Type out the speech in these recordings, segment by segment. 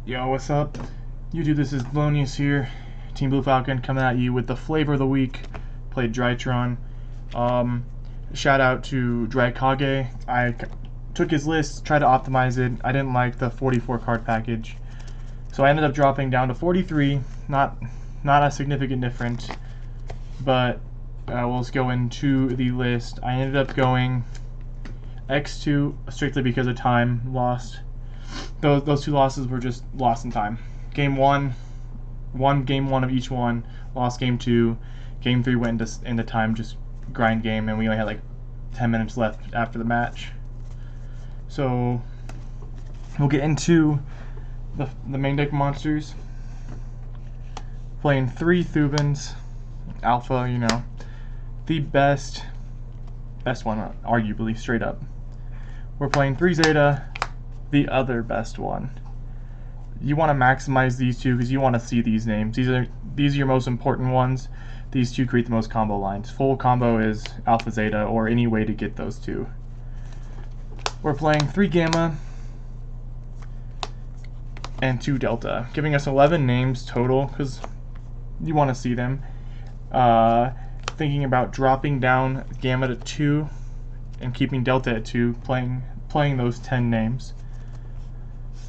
Yo, what's up? YouTube, this is Lonius here, Team Blue Falcon, coming at you with the flavor of the week. Played Drytron. Shout out to drykage. I took his list, tried to optimize it. I didn't like the 44 card package, so I ended up dropping down to 43. Not a significant difference, but we'll just go into the list. I ended up going X2 strictly because of time lost. Those two losses were just lost in time. Game one game one of each one, lost game two. Game three went into time, just grind game, and we only had like 10 minutes left after the match. So we'll get into the main deck monsters. Playing 3 Thubins, Alpha, you know, the best one, arguably, straight up. We're playing 3 Zeta, the other best one. You want to maximize these two because you want to see these names. These are your most important ones. These two create the most combo lines. Full combo is Alpha Zeta, or any way to get those two. We're playing 3 Gamma and 2 Delta, giving us 11 names total because you want to see them. Thinking about dropping down Gamma to 2 and keeping Delta at 2, playing those 10 names.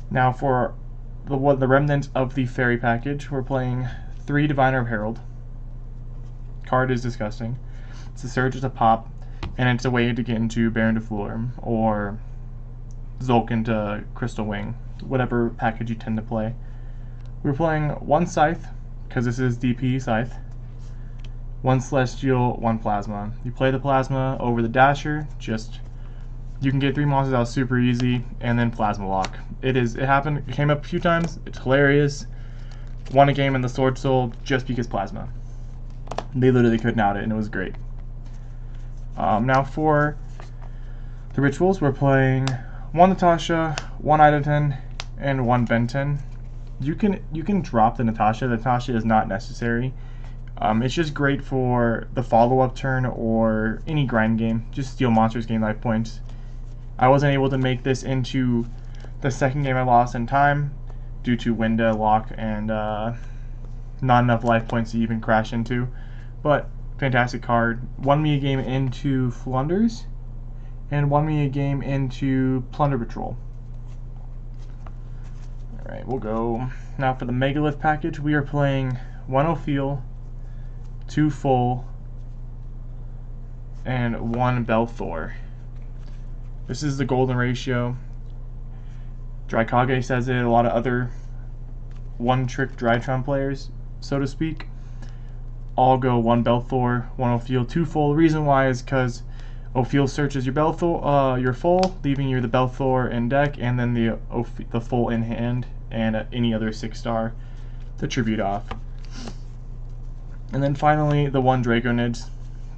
Now for the remnant of the fairy package, we're playing 3 Diviner of Herald. Card is disgusting. It's a Surge, it's a pop, and it's a way to get into Baron de Fleur or Zulk into Crystal Wing, whatever package you tend to play. We're playing 1 Scythe, because this is DPE Scythe, 1 Celestial, 1 Plasma. You play the Plasma over the Dasher, you can get 3 monsters out super easy, and then Plasma Lock. It came up a few times, it's hilarious. Won a game in the Sword Soul just because Plasma. They literally couldn't out it, and it was great. Now for the rituals, we're playing 1 Natasha, 1 Idaten, and 1 Benton. You can drop the Natasha. The Natasha is not necessary. It's just great for the follow-up turn or any grind game. Just steal monsters, gain life points. I wasn't able to make this into the second game I lost in time due to Winda, lock, and not enough life points to even crash into. But fantastic card. Won me a game into Flunders and won me a game into Plunder Patrol. Alright, we'll go. Now for the Megalith package, we are playing 1 Ophiel, 2 Full, and 1 Belthor. This is the golden ratio. Drykage says it, a lot of other one-trick Drytron players, so to speak, all go 1 Belthor, 1 Ophiel, 2 Full. The reason why is because Ophiel searches your Belthor, your Full, leaving you the Belthor in deck, and then the Full in hand, and any other 6-star to tribute off. And then finally, the 1 Draconids.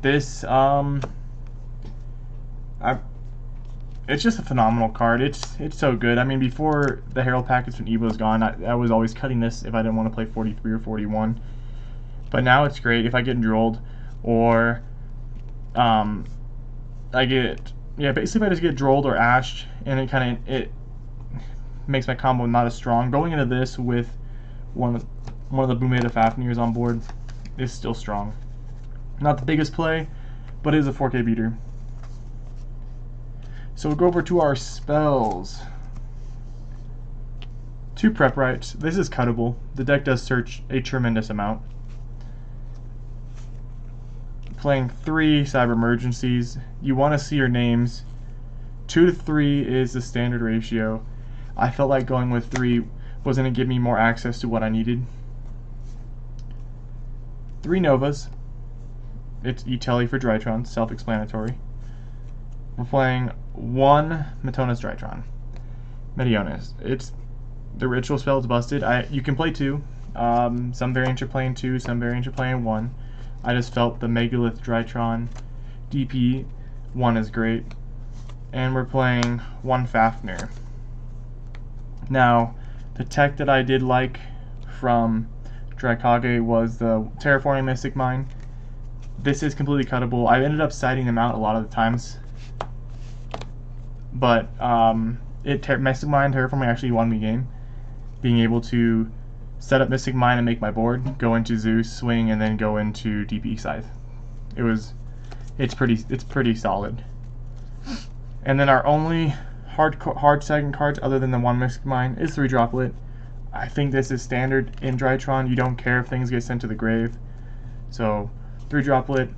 This, it's just a phenomenal card. It's so good. I mean, before the Herald package when Evo was gone, I was always cutting this if I didn't want to play 43 or 41. But now it's great if I get Drolled, or basically if I just get Drolled or Ashed, and it makes my combo not as strong. Going into this with one of the Boometa Fafnirs on board is still strong. Not the biggest play, but it is a 4K beater. So we'll go over to our spells. 2 Prep Rites. This is cuttable. The deck does search a tremendous amount. Playing 3 Cyber Emergencies. You want to see your names. 2 to 3 is the standard ratio. I felt like going with 3 was going to give me more access to what I needed. 3 Novas. It's E-Telly for Drytron, self-explanatory. We're playing 1 Matona's Drytron. Medionis. The ritual spell is busted. You can play 2. Some variants are playing 2, some variants are playing 1. I just felt the Megalith Drytron DPE 1 is great. And we're playing 1 Fafnir. Now, the tech that I did like from Drykage was the Terraforming Mystic Mine. This is completely cuttable. I ended up siding them out a lot of the times, but Mystic Mine Terraforming actually won me game. being able to set up Mystic Mine and make my board, go into Zeus, swing, and then go into DPE Scythe. It's pretty solid. And then our only hard second cards other than the one Mystic Mine is 3-droplet. I think this is standard in Drytron. You don't care if things get sent to the grave. So 3-droplet.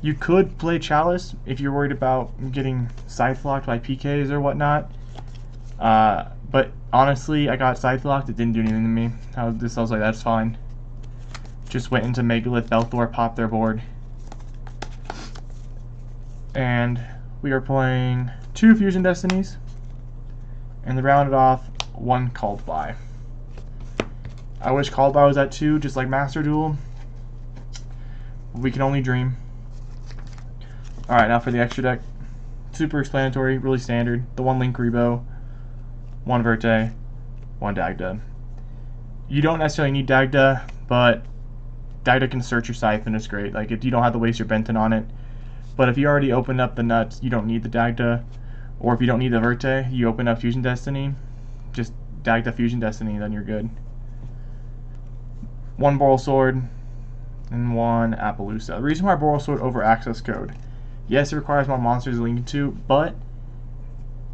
You could play Chalice if you're worried about getting Scythe locked by PKs or whatnot. But honestly, I got Scythe locked. It didn't do anything to me. I was like, that's fine. Just went into Megalith, Belthor, popped their board. And we are playing 2 Fusion Destinies. And to round it off, 1 Called By. I wish Called By was at 2, just like Master Duel. We can only dream. Alright, now for the extra deck. Super explanatory, really standard. The 1 Link Rebo, 1 Verte, 1 Dagda. You don't necessarily need Dagda, but Dagda can search your Scythe and it's great. Like, if you don't have to waste your Benton on it. But if you already opened up the nuts, you don't need the Dagda. Or if you don't need the Verte, you open up Fusion Destiny. Just Dagda Fusion Destiny, then you're good. 1 Boral Sword and 1 Appaloosa. The reason why Boral Sword over Access Code. Yes, it requires more monsters to link to, but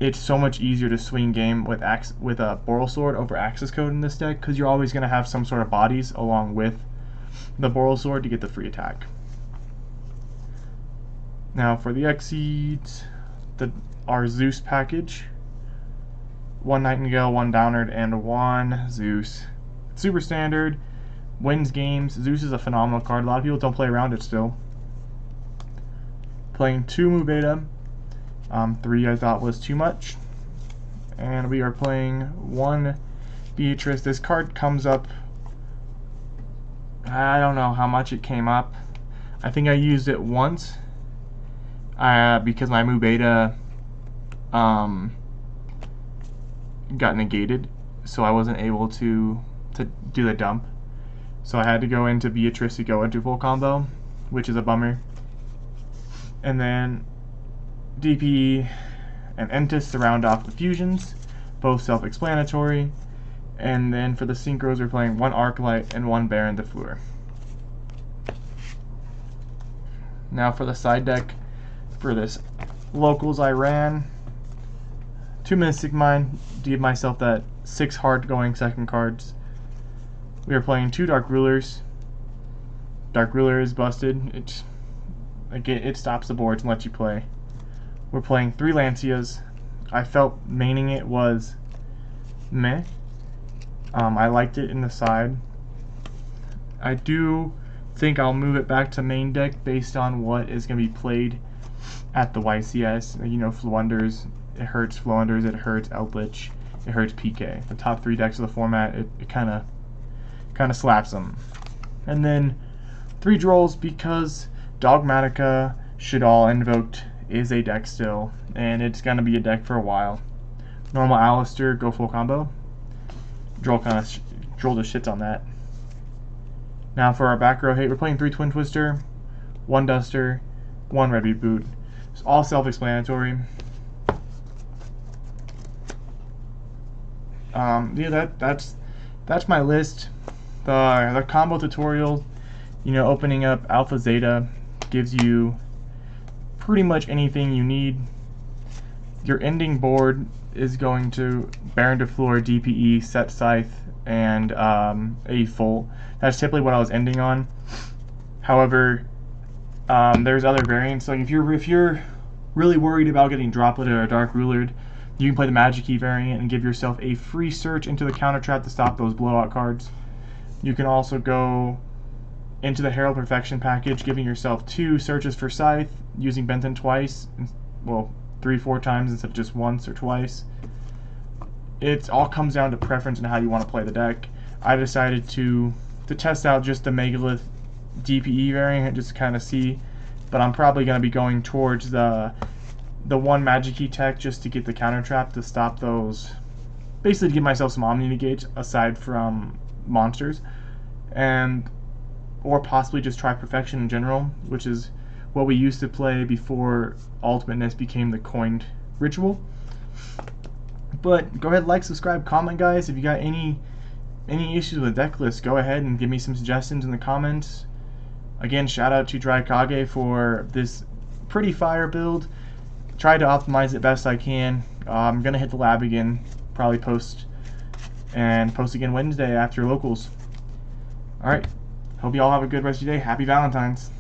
it's so much easier to swing game with a Boral Sword over Access Code in this deck, because you're always going to have some sort of bodies along with the Boral Sword to get the free attack. Now for the Exceeds, our Zeus package. 1 Nightingale, 1 Downard, and 1 Zeus. Super standard, wins games. Zeus is a phenomenal card. A lot of people don't play around it still. Playing 2 Mu Beta. 3 I thought was too much. And we are playing 1 Beatrice. This card comes up, I don't know how much it came up. I think I used it once because my Mu Beta got negated, so I wasn't able to do the dump. So I had to go into Beatrice to go into full combo, which is a bummer. And then DPE and Entis to round off the fusions, both self-explanatory. And then for the synchros, we're playing 1 Arclight and 1 Baron de Fleur. Now for the side deck, for this locals I ran 2 Mystic Mine to give myself that 6 hard going second cards. We are playing 2 Dark Rulers. Dark Ruler is busted. It stops the boards and lets you play. We're playing 3 Lancias. I felt maining it was meh. I liked it in the side. I do think I'll move it back to main deck based on what is going to be played at the YCS. You know, Flowunders, it hurts Flowunders, it hurts Eldritch, it hurts PK. The top 3 decks of the format, it kind of slaps them. And then 3 Drolls, because Dogmatica, Should All, Invoked is a deck still, and it's going to be a deck for a while. Normal Alistair, go full combo. Droll just shits on that. Now for our back row hate, we're playing 3 Twin Twister, 1 Duster, 1 Red Reboot. It's all self-explanatory. Yeah, that's my list. The combo tutorial, you know, opening up Alpha Zeta gives you pretty much anything you need. Your ending board is going to Baron de Fleur, DPE, Set Scythe, and a full. That's typically what I was ending on. However, there's other variants. Like if you're really worried about getting Droplet or Dark Rulered, you can play the Magic Key variant and give yourself a free search into the counter trap to stop those blowout cards. You can also go into the Herald Perfection package, giving yourself 2 searches for Scythe, using Benton twice, well, 3-4 times instead of just once or twice. It all comes down to preference and how you want to play the deck. I decided to test out just the Megalith DPE variant just to kind of see, but I'm probably going to be going towards the 1 Magic Key tech just to get the counter trap to stop those, basically to give myself some Omni Negates aside from monsters, or possibly just try Perfection in general, which is what we used to play before Ultimateness became the coined ritual. But go ahead, like, subscribe, comment, guys. If you got any issues with the deck list, go ahead and give me some suggestions in the comments. Again, shout out to Drykage for this pretty fire build. Try to optimize it best I can. I'm gonna hit the lab again, probably post again Wednesday after locals. Alright, hope you all have a good rest of your day. Happy Valentine's.